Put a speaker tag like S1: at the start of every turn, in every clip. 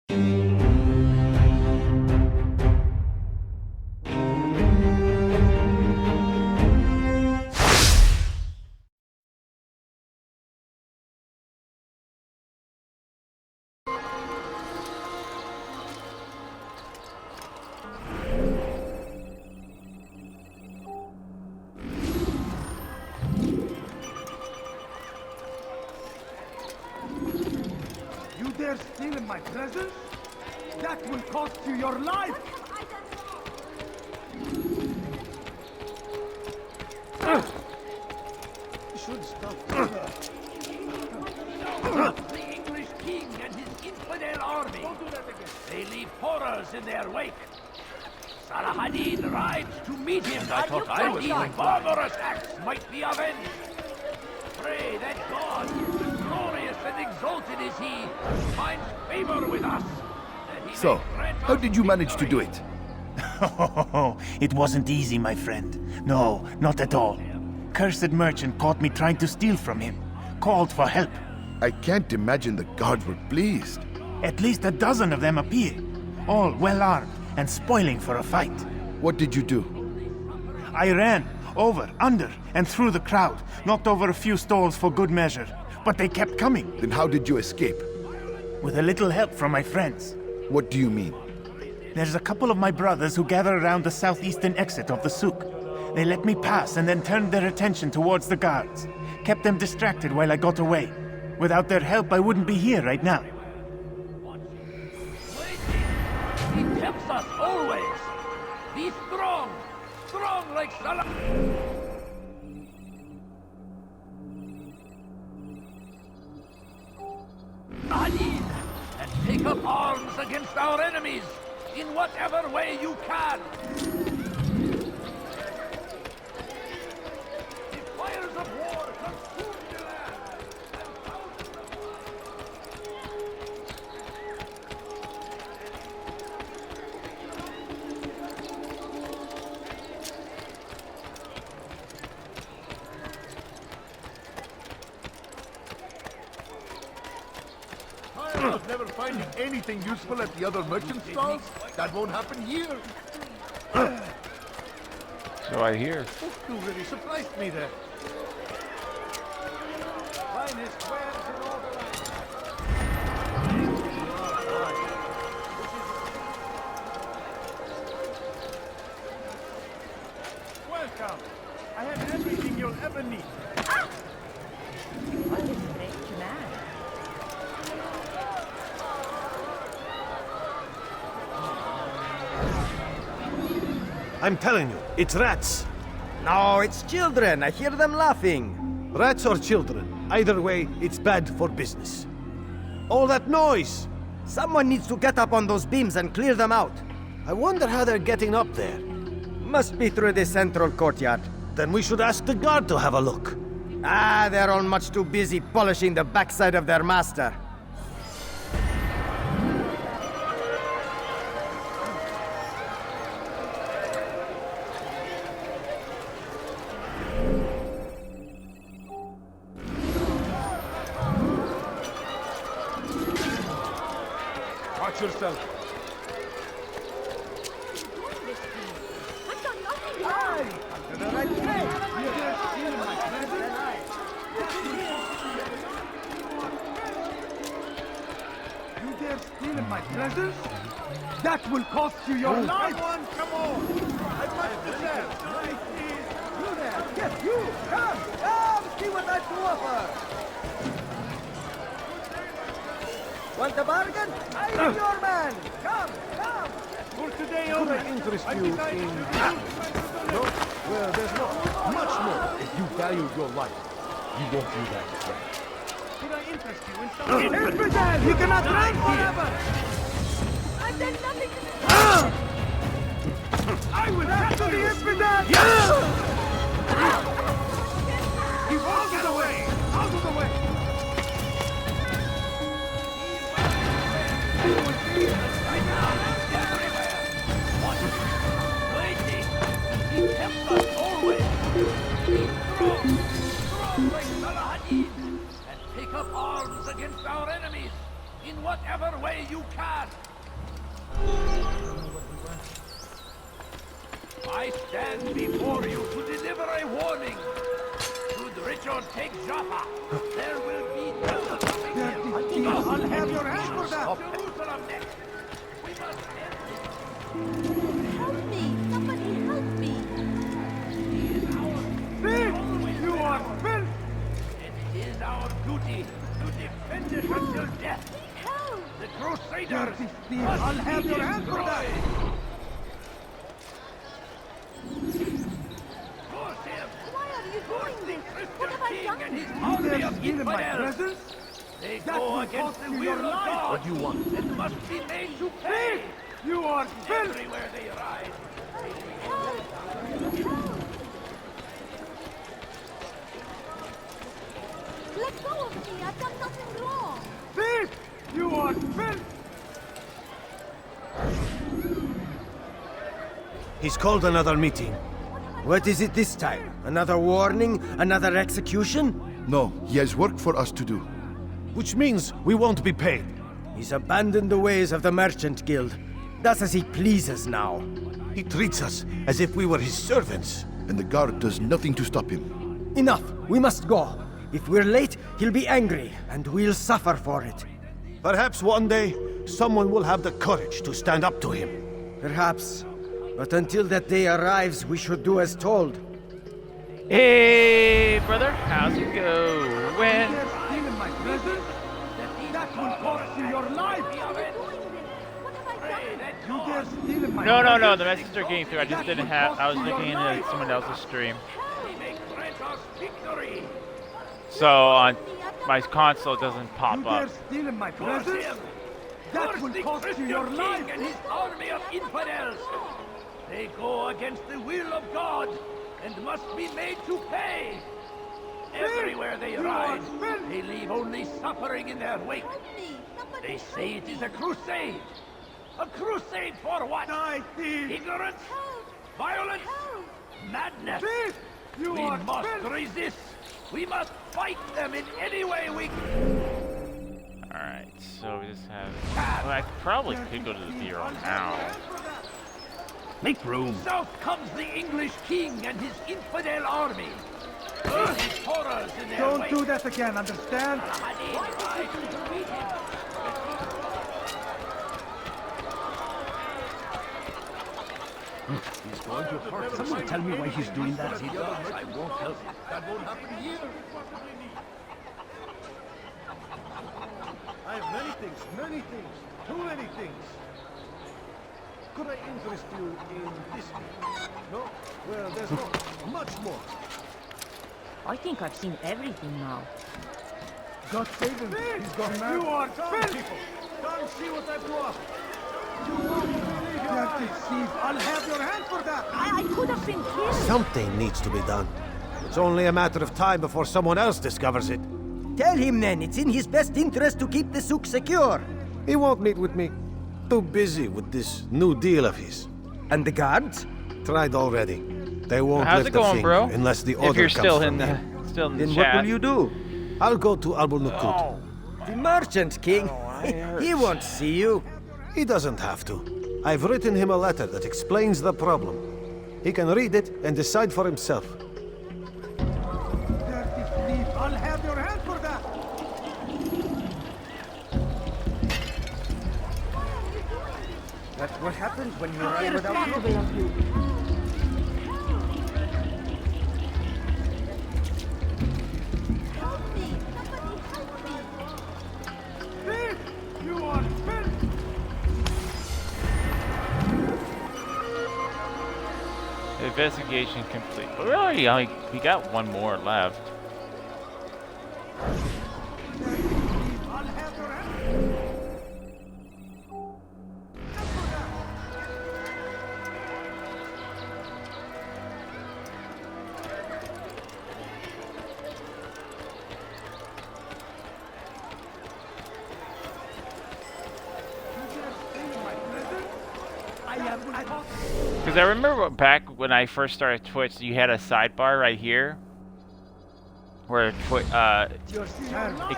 S1: You dare steal in my presence? That will cost you your life!
S2: You should stop.
S3: The English king and his infidel army. They leave horrors in their wake. Saladin rides to meet him. I thought these barbarous acts might be avenged. Pray that God, glorious and exalted is he, finds favor with us.
S4: So, how did you manage to do it?
S5: It wasn't easy, my friend. No, not at all. Cursed merchant caught me trying to steal from him. Called for help.
S4: I can't imagine the guards were pleased.
S5: At least a dozen of them appeared. All well armed and spoiling for a fight.
S4: What did you do?
S5: I ran, over, under, and through the crowd. Knocked over a few stalls for good measure. But they kept coming.
S4: Then how did you escape?
S5: With a little help from my friends.
S4: What do you mean?
S5: There's a couple of my brothers who gather around the southeastern exit of the souk. They let me pass and then turned their attention towards the guards. Kept them distracted while I got away. Without their help, I wouldn't be here right now.
S3: He tempts us always. Be strong. Strong like Salah. Saladin, and take up arms against our enemies in whatever way you can. The fires of war consume the land, and thousands of
S1: Of never finding anything useful at the other merchant stalls? That won't happen here.
S2: So I hear.
S1: You really surprised me there. Finest wares in all the land. Welcome. I have everything you'll ever need.
S6: What a strange man.
S7: I'm telling you, it's rats.
S8: No, it's children. I hear them laughing.
S7: Rats or children. Either way, it's bad for business. All that noise!
S8: Someone needs to get up on those beams and clear them out.
S7: I wonder how they're getting up there.
S8: Must be through the central courtyard.
S7: Then we should ask the guard to have a look.
S8: Ah, they're all much too busy polishing the backside of their master.
S1: Watch yourself.
S6: I've done nothing wrong.
S1: Hey! To the right place. You dare steal in my presence? You dare steal in my presence? That will cost you your life! Come on! I must deserve! You there! Yes, you! Come! Come! See what I've to offer! Want a bargain? I'm your man! Come! Come! For today only!
S2: Interest you in... No? Well, there's not much more. If you value your life, you won't do that again.
S1: Did I interest you in something? Infidel! You cannot reign forever!
S6: I've done nothing to
S1: I will capture the infidel! He walks out of the way! Out of the way!
S3: right now, everywhere. Watch it. Waiting. He tempts us always. Be strong like Saladin, and take up arms against our enemies in whatever way you can. I stand before you to deliver a warning. Should Richard take Jaffa, there will be no stopping him.
S1: I'll have your hand for that.
S3: Jerusalem next. We must end this.
S6: Help me! Somebody help me!
S1: Thief! You are filth!
S3: It is our duty to defend it until death.
S6: Help!
S3: The Crusaders
S1: Dirty thief!
S3: must
S1: I'll have
S3: be
S1: your hand for that.
S3: destroyed. Force him.
S6: Why are you
S3: Force
S6: doing
S3: the
S6: this?
S3: Christian
S6: What have I
S3: king
S6: done?
S3: and his
S1: You
S3: army
S1: dare
S3: of
S1: steal in my
S3: infidels.
S1: presence?
S3: They
S1: That
S3: go
S1: will
S3: against
S1: cost
S3: the
S1: you
S3: will
S1: your
S3: of
S1: life.
S3: God.
S7: What do you want?
S3: And must be made to pay.
S1: You are filth!
S3: Everywhere they ride.
S6: Help! Let go of me! I've done nothing wrong!
S1: Thief! You are filth!
S7: He's called another meeting.
S8: What is it this time? Another warning? Another execution?
S4: No, he has work for us to do.
S7: Which means we won't be paid.
S8: He's abandoned the ways of the Merchant Guild. Does as he pleases now.
S7: He treats us as if we were his servants.
S4: And the guard does nothing to stop him.
S8: Enough! We must go. If we're late, he'll be angry, and we'll suffer for it.
S7: Perhaps one day, someone will have the courage to stand up to him.
S8: Perhaps. But until that day arrives, we should do as told.
S9: Hey, brother, how's it
S1: You
S9: going?
S1: dare steal in my presence? That will cost you your life!
S6: What have I done?
S1: You dare steal in my
S9: No,
S1: presence?
S9: the messages are getting through. I just didn't have. I was looking into someone else's stream,
S3: He may grant us victory.
S9: so on my console it doesn't
S1: You
S9: pop
S1: dare
S9: up.
S1: steal in my
S3: Force
S1: presence?
S3: him.
S1: That
S3: Force
S1: will
S3: the
S1: cost you
S3: Christian
S1: your
S3: king
S1: life!
S3: and his army of infidels. They go against the will of God and must be made to pay. Everywhere they ride, they leave only suffering in their wake.
S6: Help me! Somebody
S3: They
S6: help
S3: say it
S6: me.
S3: is a crusade. A crusade for what?
S1: Die, thief!
S3: Ignorance?
S6: Help!
S3: Violence?
S6: Help!
S3: Madness?
S1: Thief! You
S3: We
S1: are
S3: must
S1: filth!
S3: resist. We must fight them in any way we can.
S9: All right, so we just have. Well, I probably could go to the bureau now.
S3: Make room. South comes the English king and his infidel army. These horrors in their
S1: Don't
S3: wake.
S1: do that again, understand?
S3: Hadid rides to meet him.
S2: He's going to hurt us.
S3: Someone tell me why he's doing that. He does. I won't help him.
S2: That won't happen here. I have many things, too many things. Could I interest you in this? No? Well, there's not much more.
S6: I think I've seen everything now.
S1: God save him! He's gone mad! You are
S2: Come,
S1: filth!
S2: people. Come see what I've got.
S1: Dirty thief! I'll have your hand for that!
S6: I could have been killed!
S7: Something needs to be done. It's only a matter of time before someone else discovers it.
S8: Tell him then, it's in his best interest to keep the souk secure.
S7: He won't meet with me. Too busy with this new deal of his.
S8: And the guards?
S7: Tried already. They won't
S9: How's
S7: lift
S9: it going,
S7: a finger
S9: bro?
S7: unless the order
S9: If you're
S7: comes
S9: still
S7: from
S9: in
S7: him.
S9: the still in the
S8: Then
S9: chat.
S8: what will you do?
S7: I'll go to Abu Nukut.
S9: Oh,
S8: The Merchant King? He won't see you.
S7: He doesn't have to. I've written him a letter that explains the problem. He can read it and decide for himself.
S1: Dirty thief! I'll have your hand for that!
S8: That's what happens when you ride without me.
S6: of you! Help me! Somebody help me!
S1: Thief! You are filth!
S9: investigation complete. But really, we got one more left.
S1: I'll have your hand!
S9: Because I remember back when I first started Twitch, you had a sidebar right here. where it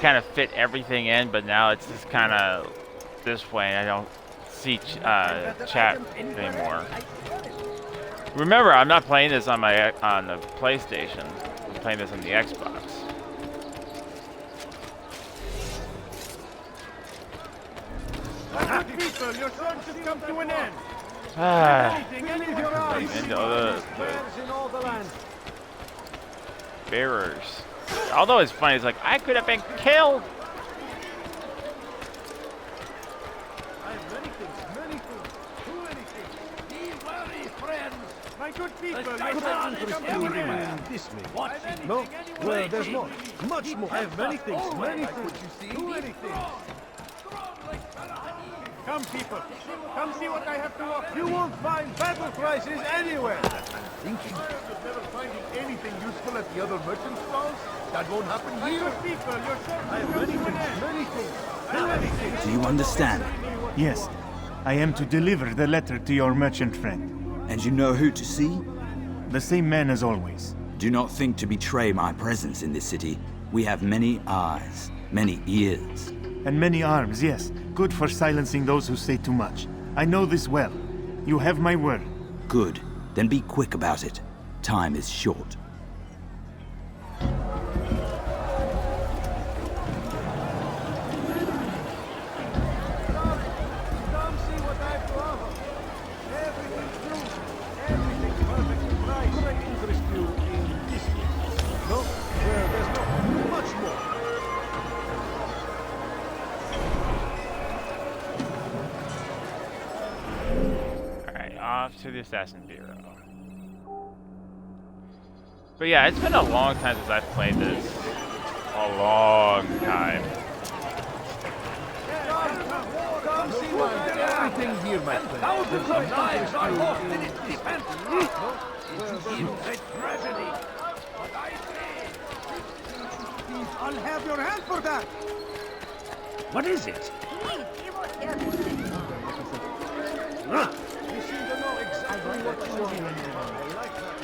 S9: kind of fit everything in, but now it's just kind of this way, and I don't see chat anymore. Remember, I'm not playing this on the PlayStation. I'm playing this on the Xbox.
S1: People, your son should come to an end.
S9: Bearers. Although it's funny, it's like I could have been killed.
S2: I have many things, too many things.
S3: Be wary, friends.
S1: My good people,
S3: The
S1: your
S3: Titan
S1: son
S3: is
S1: should come to
S3: everywhere.
S1: an end.
S2: This me.
S3: Watch
S2: No? Well, there's more. Much more. I have many things, too many things.
S1: Come, people. Come see what I have to offer. You won't find battle prices anywhere. Thinking of never finding anything useful at the other merchant stalls? That won't happen here. Good people, your son
S2: I have many things, too many things.
S10: Do you understand?
S5: Yes, I am to deliver the letter to your merchant friend.
S10: And you know who to see?
S5: The same man as always.
S10: Do not think to betray my presence in this city. We have many eyes, many ears.
S5: And many arms, yes. Good for silencing those who say too much. I know this well. You have my word.
S10: Good. Then be quick about it. Time is short.
S2: Come see what I have to offer. Everything's true. Everything's perfectly right. Could I interest you in this case? No? Well, there's not much more.
S9: Alright, off to the Assassin Bureau. But yeah, it's been a long time since I've played this. A long time.
S2: Come see what I have.
S1: everything here, my friend.
S3: Thousands of lives are lost in its defense. It seems a tragedy. But I say,
S1: I'll have your hand for that.
S3: what is it?
S2: You seem to know exactly what you want. I like that.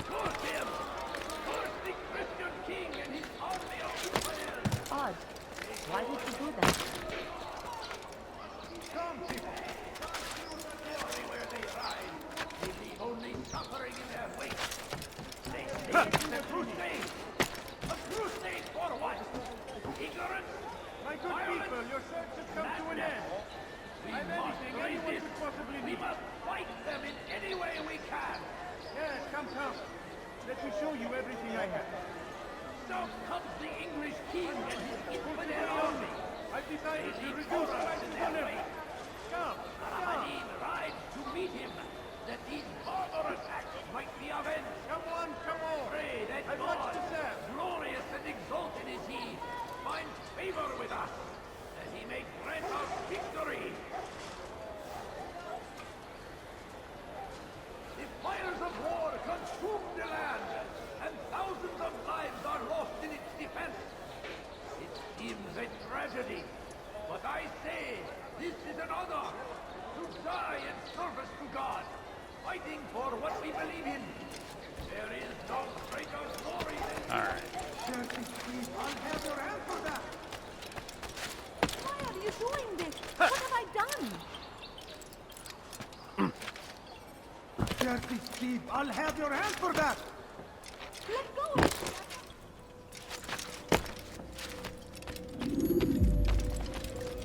S3: Curse him! Curse the Christian king and his army of Israel!
S6: Odd. Why would you do that?
S3: Come, people! Everywhere they ride, they leave only suffering in their wake. They say it's a crusade! A crusade for what? Ignorance?
S1: My good people, your search has come to an end.
S3: We
S1: I'm
S3: must
S1: anything
S3: raise
S1: anyone
S3: it.
S1: could possibly
S3: We
S1: need.
S3: must fight them in any way we can.
S1: Yes, come. Let me show you everything I have.
S3: So comes the English king and his infidel army.
S1: I've decided to
S3: They leave
S1: reduce
S3: horrors
S1: prices
S3: in
S1: for
S3: their
S1: living.
S3: wake.
S1: Come.
S3: Saladin rides to meet him, that these barbarous acts might be avenged.
S1: Come on.
S3: Pray that
S1: I've much
S3: God,
S1: to say.
S3: glorious and exalted is he, finds favor with us, that he may grant us victory. The fires of war consume the land, and thousands of lives are lost in its defense. It seems a tragedy, but I say this is an honor to die in service to God, fighting for what we believe in. There is no greater glory than
S9: Alright.
S1: I'll have your hand for that.
S6: Why are you doing this? What have I done?
S1: Dirty thief, I'll have your hand for that.
S6: Let go of me.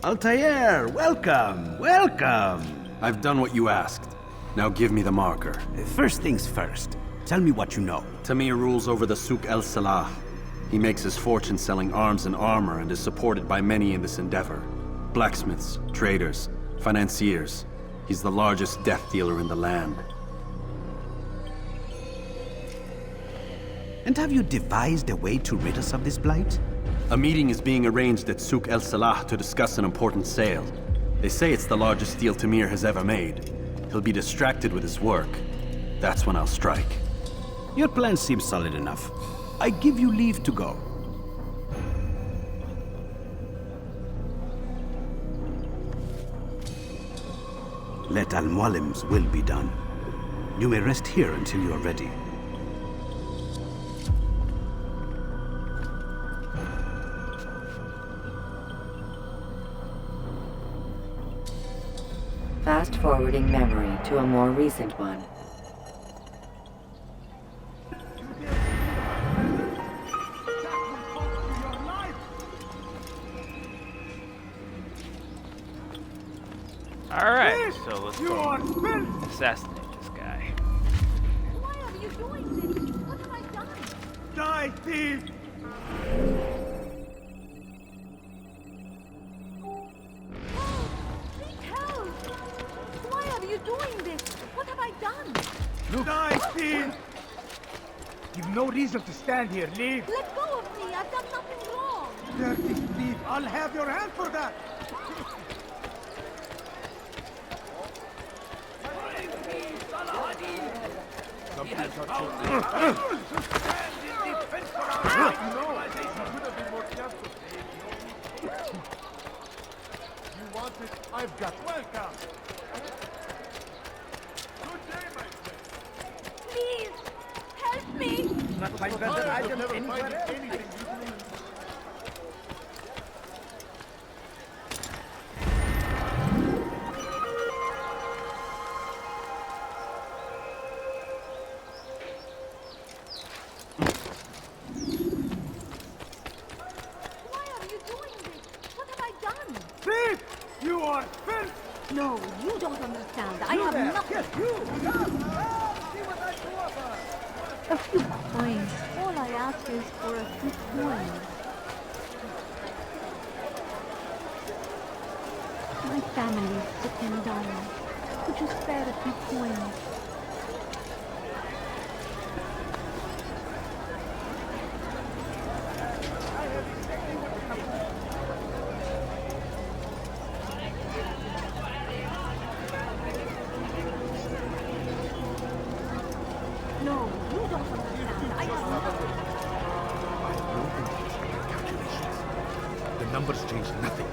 S11: Altair, welcome!
S12: I've done what you asked. Now give me the marker.
S11: First things first, tell me what you know.
S12: Tamir rules over the Souk El Salah. He makes his fortune selling arms and armor and is supported by many in this endeavor. Blacksmiths, traders, financiers. He's the largest death dealer in the land.
S11: And have you devised a way to rid us of this blight?
S12: A meeting is being arranged at Souk El Salah to discuss an important sale. They say it's the largest deal Tamir has ever made. He'll be distracted with his work. That's when I'll strike.
S11: Your plan seems solid enough. I give you leave to go. Let Al-Mualim's will be done. You may rest here until you are ready.
S13: Fast-forwarding memory to a more recent one.
S9: Alright, so let's go assassinate this guy.
S6: Why are you doing this? What have I done?
S1: Die, thief!
S6: Please help! Why are you doing this? What have I done?
S1: Look, die, thief! You've no reason to stand here. Leave.
S6: Let go of me! I've done nothing wrong!
S1: Dirty thief! I'll have your hand for that!
S3: He has found the stand in defense for our civilization.
S2: Could have been more careful. You want it? I've got it. Welcome. Good day, my friend.
S6: Please! Help me!
S1: Not find better items anywhere else.
S2: Anything
S6: Why are you doing this? What have I done?
S1: Thief! You are filth!
S6: No, you don't understand. I have nothing.
S1: Yes, you! Come! See what I do offer!
S6: A few coins. All I ask is for a few coins. My family is sick and dying. Could you spare a few coins? No, you don't understand. I have nothing.
S2: The numbers change nothing.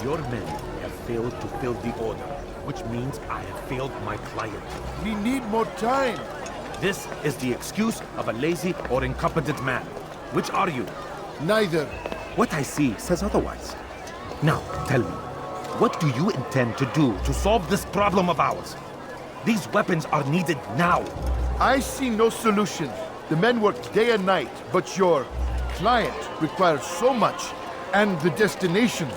S2: Your men have failed to fill the order, which means I have failed my client.
S4: We need more time.
S2: This is the excuse of a lazy or incompetent man. Which are you?
S4: Neither.
S2: What I see says otherwise. Now, tell me, what do you intend to do to solve this problem of ours? These weapons are needed now.
S4: I see no solution. The men work day and night, but your client requires so much, and the destination.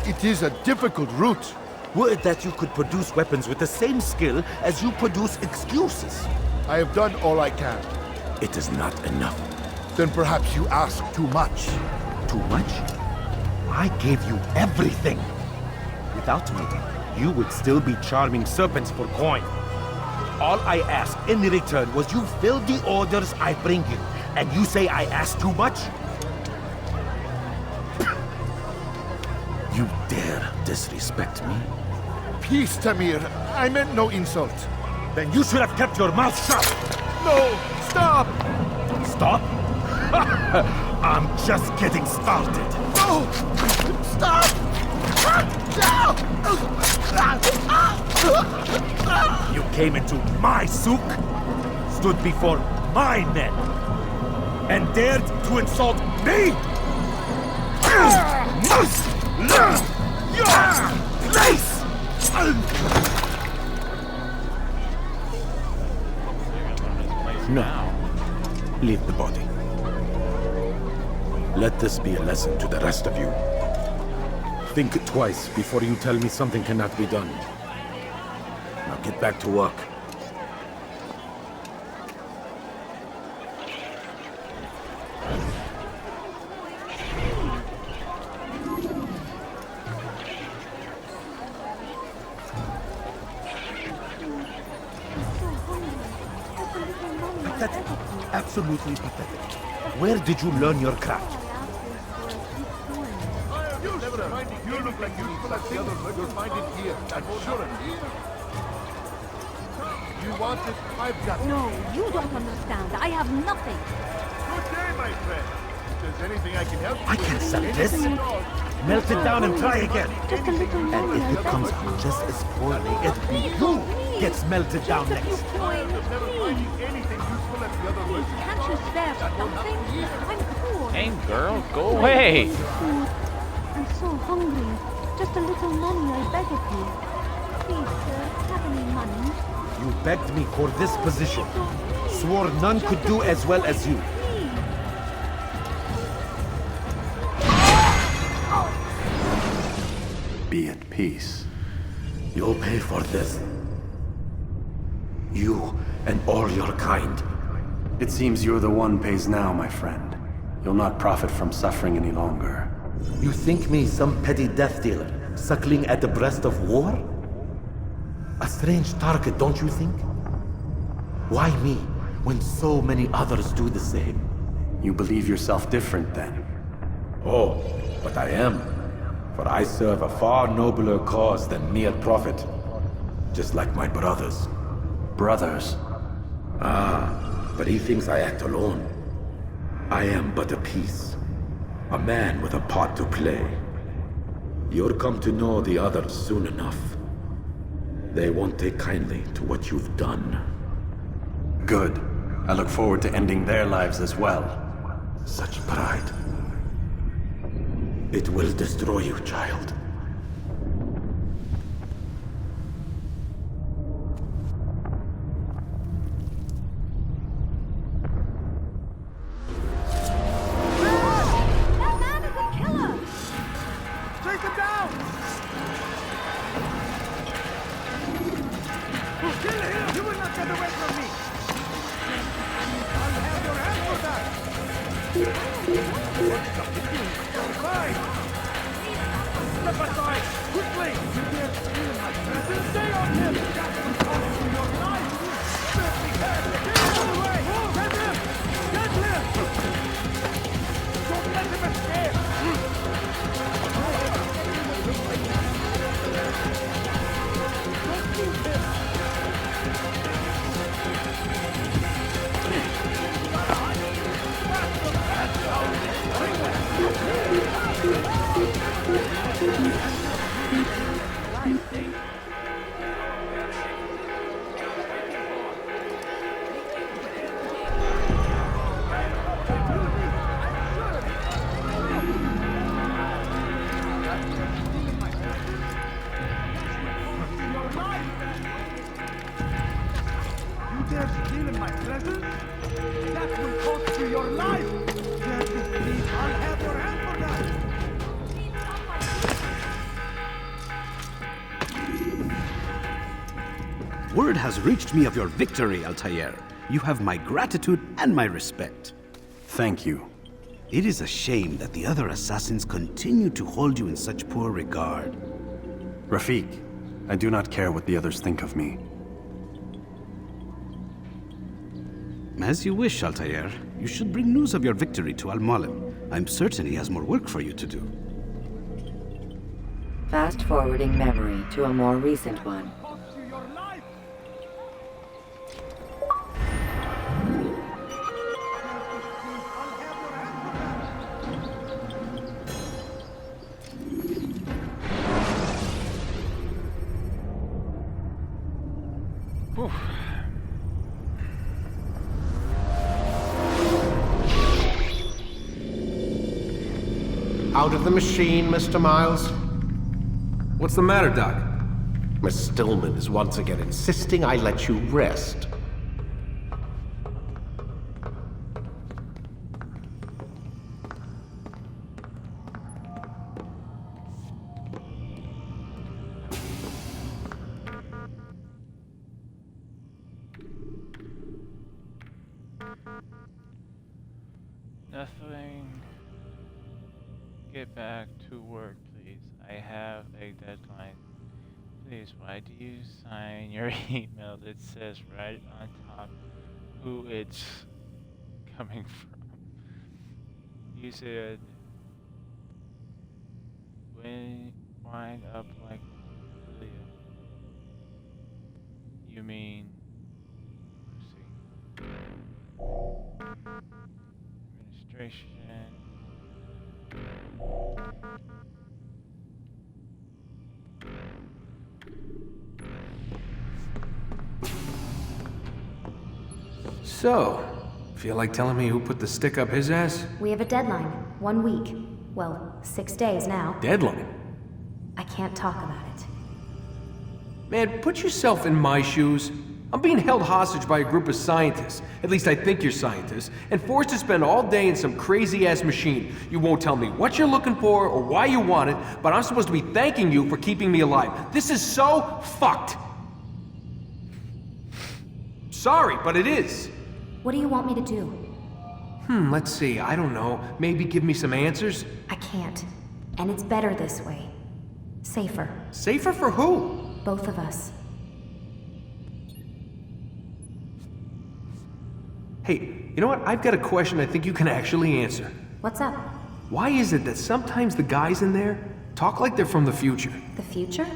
S4: It is a difficult route.
S2: Were it that you could produce weapons with the same skill as you produce excuses.
S4: I have done all I can.
S2: It is not enough.
S4: Then perhaps you ask too much.
S2: Too much? I gave you everything. Without me, you would still be charming serpents for coin. All I ask in return was you fill the orders I bring you, and you say I ask too much? You dare disrespect me?
S4: Peace, Tamir. I meant no insult.
S2: Then you should have kept your mouth shut!
S4: No! Stop!
S2: Stop? I'm just getting started.
S4: No! Stop!
S2: You came into my souk, stood before my men, and dared to insult me? You must learn your place! No. Leave the body. Let this be a lesson to the rest of you. Think twice before you tell me something cannot be done. Now get back to work. Pathetic. Absolutely pathetic. Where did you learn your craft?
S1: You look like useful as the others, but you'll find it here. I'm sure of it. You want it? I've got it.
S6: No, you don't understand. I have nothing.
S1: Good day, my friend. If there's anything I can help you
S2: I can sell this. Melt it down and try again.
S6: Just a little more.
S2: And if it comes out just as poorly, it'll be you gets melted down
S6: Just a few
S2: next.
S6: coins, please.
S1: anything useful at the other
S6: Please, can't you spare something? I'm poor.
S9: Hey, girl, go away.
S6: Food. I'm so hungry. Just a little money, I beg of you. Please, sir, have any money?
S2: You begged me for this position. Swore none could do as well as you.
S12: Be at peace.
S2: You'll pay for this. You and all your kind.
S12: It seems you're the one pays now, my friend. You'll not profit from suffering any longer.
S2: You think me some petty death dealer, suckling at the breast of war? A strange target, don't you think? Why me, when so many others do the same?
S12: You believe yourself different, then?
S2: Oh, but I am. For I serve a far nobler cause than mere profit. Just like my brothers.
S12: Brothers?
S2: Ah, but he thinks I act alone. I am but a piece. A man with a part to play. You'll come to know the others soon enough. They won't take kindly to what you've done.
S12: Good. I look forward to ending their lives as well.
S2: Such pride. It will destroy you, child.
S11: Word has reached me of your victory, Altair. You have my gratitude and my respect.
S12: Thank you.
S11: It is a shame that the other assassins continue to hold you in such poor regard.
S12: Rafik, I do not care what the others think of me.
S11: As you wish, Altair. You should bring news of your victory to Al-Mualim. I'm certain he has more work for you to do.
S13: Fast-forwarding memory to a more recent one.
S14: Out of the machine, Mr. Miles?
S7: What's the matter, Doc?
S14: Miss Stillman is once again insisting I let you rest.
S9: Nothing. Get back to work, please. I have a deadline. Please, why do you sign your email that says right on top who it's coming from? You said wind up like Leo. You mean administration.
S7: So, feel like telling me who put the stick up his ass?
S15: We have a deadline. 1 week. Well, 6 days now.
S7: Deadline?
S15: I can't talk about it.
S16: Man, put yourself in my shoes. I'm being held hostage by a group of scientists, at least I think you're scientists, and forced to spend all day in some crazy-ass machine. You won't tell me what you're looking for or why you want it, but I'm supposed to be thanking you for keeping me alive. This is so fucked. Sorry, but it is.
S15: What do you want me to do?
S16: Let's see, I don't know. Maybe give me some answers?
S15: I can't. And it's better this way. Safer.
S16: Safer for who?
S15: Both of us.
S16: Hey, you know what? I've got a question I think you can actually answer.
S15: What's up?
S16: Why is it that sometimes the guys in there talk like they're from the future?
S15: The future?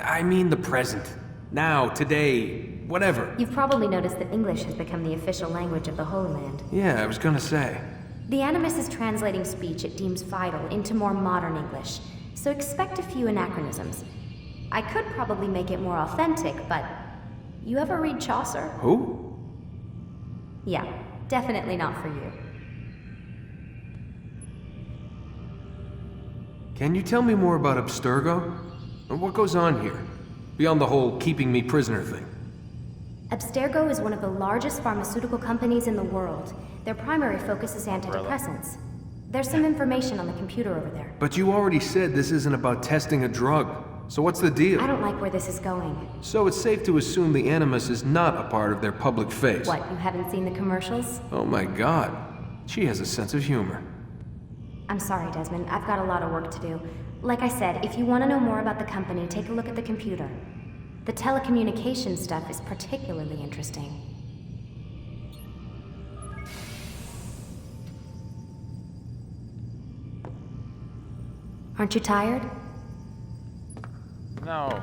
S16: I mean the present. Now, today, whatever.
S15: You've probably noticed that English has become the official language of the Holy Land.
S16: Yeah, I was gonna say.
S15: The Animus is translating speech it deems vital into more modern English, so expect a few anachronisms. I could probably make it more authentic, but... You ever read Chaucer?
S16: Who?
S15: Yeah, definitely not for you.
S16: Can you tell me more about Abstergo? And what goes on here? Beyond the whole keeping me prisoner thing.
S15: Abstergo is one of the largest pharmaceutical companies in the world. Their primary focus is antidepressants. There's some information on the computer over there.
S16: But you already said this isn't about testing a drug. So what's the deal?
S15: I don't like where this is going.
S16: So it's safe to assume the Animus is not a part of their public face.
S15: What, you haven't seen the commercials?
S16: Oh my god. She has a sense of humor.
S15: I'm sorry, Desmond. I've got a lot of work to do. Like I said, if you want to know more about the company, take a look at the computer. The telecommunications stuff is particularly interesting. Aren't you tired?
S9: No.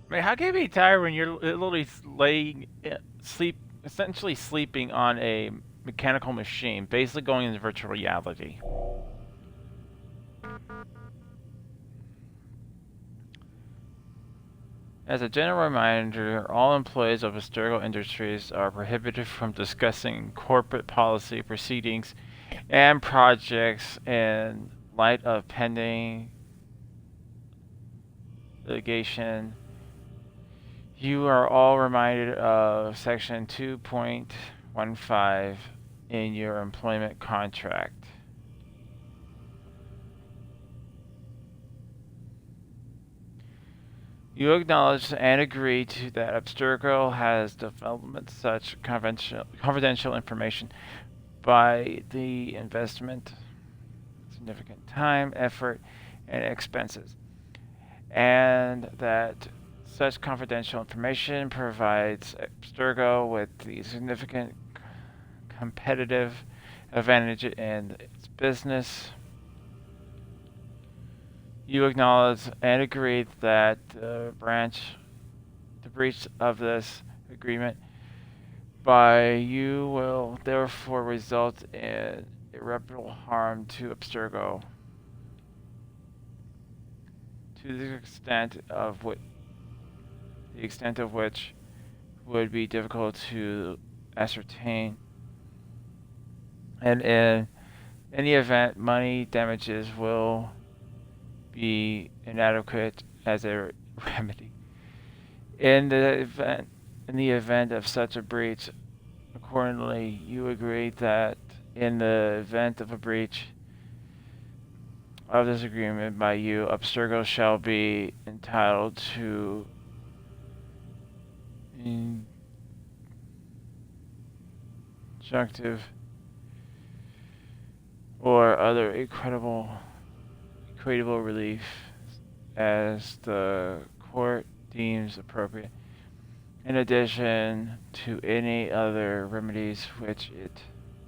S9: I mean, how can you be tired when you're literally laying, essentially sleeping on a mechanical machine, basically going into virtual reality? As a general reminder, all employees of Abstergo Industries are prohibited from discussing corporate policy proceedings and projects in light of pending litigation. You are all reminded of Section 2.15 in your employment contract. You acknowledge and agree to that Abstergo has developed such confidential information by the investment, significant time, effort, and expenses, and that such confidential information provides Abstergo with the significant competitive advantage in its business. You acknowledge and agree that the breach of this agreement by you will therefore result in irreparable harm to Abstergo to the extent of which would be difficult to ascertain, and in any event, money damages will be inadequate as a remedy. In the event of such a breach, accordingly, you agree that in the event of a breach of this agreement by you, Abstergo shall be entitled to injunctive or other equitable relief as the court deems appropriate, in addition to any other remedies which it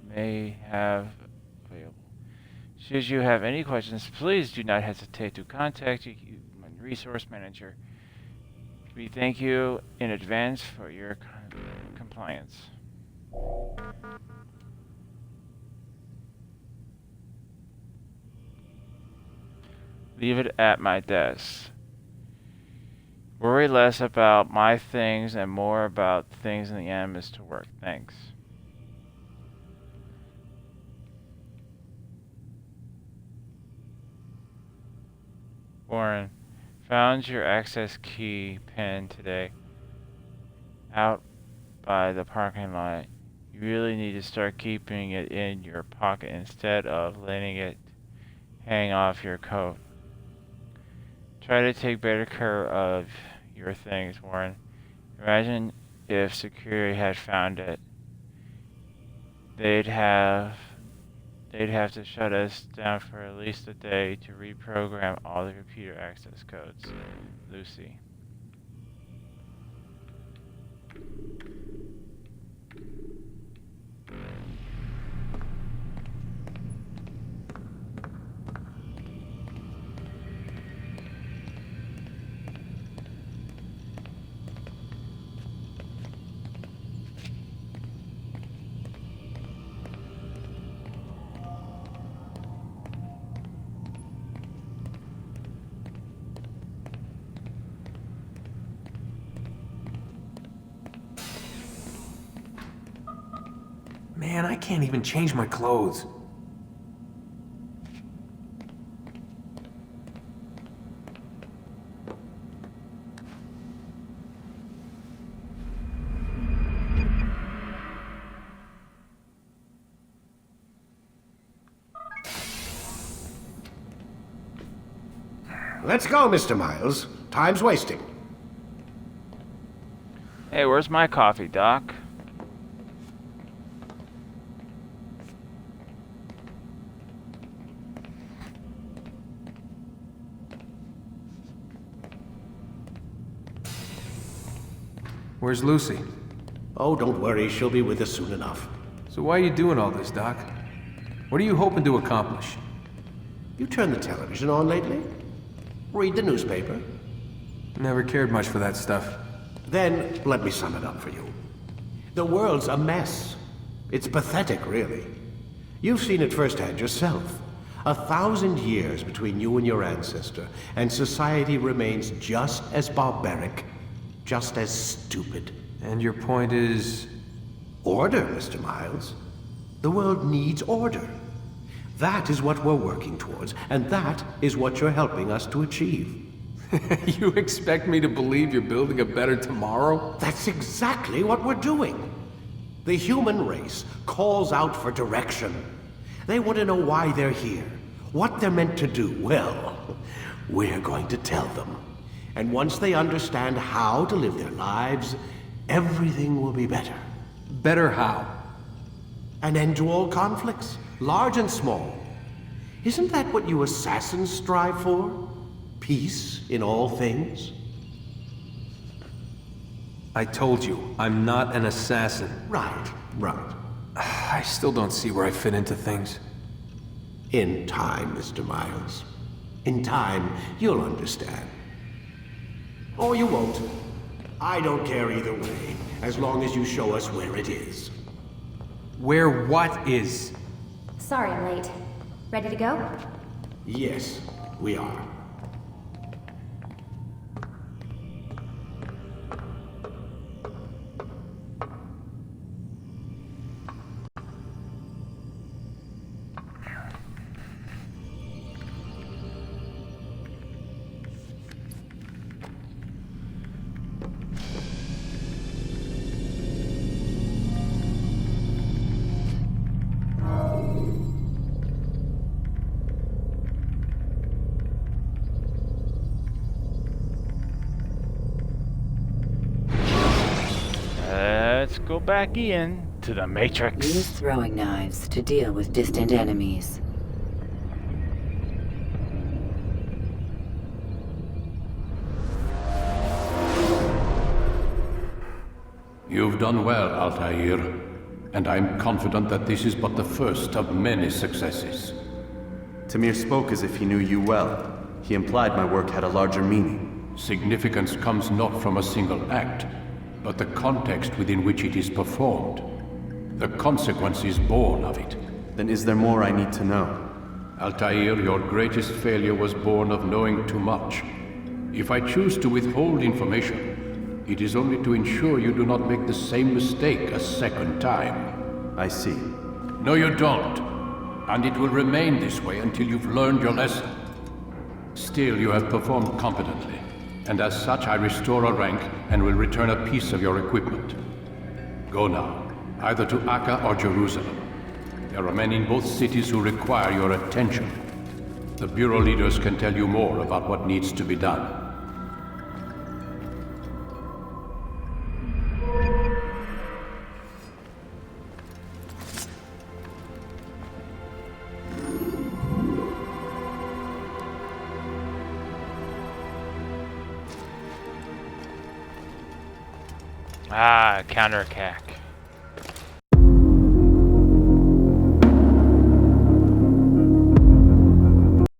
S9: may have available. Should you have any questions, please do not hesitate to contact your human resource manager. We thank you in advance for your compliance. Leave it at my desk. Worry less about my things and more about things in the Animus to work. Thanks. Warren, Found your access key pin today. Out by the parking lot. You really need to start keeping it in your pocket instead of letting it hang off your coat. Try to take better care of your things, Warren. Imagine if security had found it. They'd have to shut us down for at least a day to reprogram all the computer access codes. Lucy.
S16: Man, I can't even change my clothes.
S14: Let's go, Mr. Miles. Time's wasting.
S9: Hey, where's my coffee, Doc?
S16: Where's Lucy?
S14: Oh, don't worry. She'll be with us soon enough.
S16: So why are you doing all this, Doc? What are you hoping to accomplish?
S14: You turned the television on lately? Read the newspaper?
S16: Never cared much for that stuff.
S14: Then, let me sum it up for you. The world's a mess. It's pathetic, really. You've seen it firsthand yourself. 1,000 years between you and your ancestor, and society remains just as barbaric, just as stupid.
S16: And your point is?
S14: Order, Mr. Miles. The world needs order. That is what we're working towards, and that is what you're helping us to achieve.
S16: You expect me to believe you're building a better tomorrow?
S14: That's exactly what we're doing. The human race calls out for direction. They want to know why they're here, what they're meant to do. Well, we're going to tell them. And once they understand how to live their lives, everything will be better.
S16: Better how?
S14: An end to all conflicts, large and small. Isn't that what you assassins strive for? Peace in all things?
S16: I told you, I'm not an assassin.
S14: Right.
S16: I still don't see where I fit into things.
S14: In time, Mr. Miles. In time, you'll understand. Or you won't. I don't care either way, as long as you show us where it is.
S16: Where what is?
S15: Sorry I'm late. Ready to go?
S14: Yes, we are.
S9: Let's go back in to the Matrix.
S13: Use throwing knives to deal with distant enemies.
S17: You've done well, Altair, and I'm confident that this is but the first of many successes.
S12: Tamir spoke as if he knew you well. He implied my work had a larger meaning.
S17: Significance comes not from a single act, but the context within which it is performed. The consequences born of it.
S12: Then is there more I need to know?
S17: Altair, your greatest failure was born of knowing too much. If I choose to withhold information, it is only to ensure you do not make the same mistake a second time.
S12: I see.
S17: No, you don't. And it will remain this way until you've learned your lesson. Still, you have performed competently. and as such I restore a rank and will return a piece of your equipment. Go now, either to Akka or Jerusalem. There are men in both cities who require your attention. The Bureau leaders can tell you more about what needs to be done.
S9: Ah, counterattack.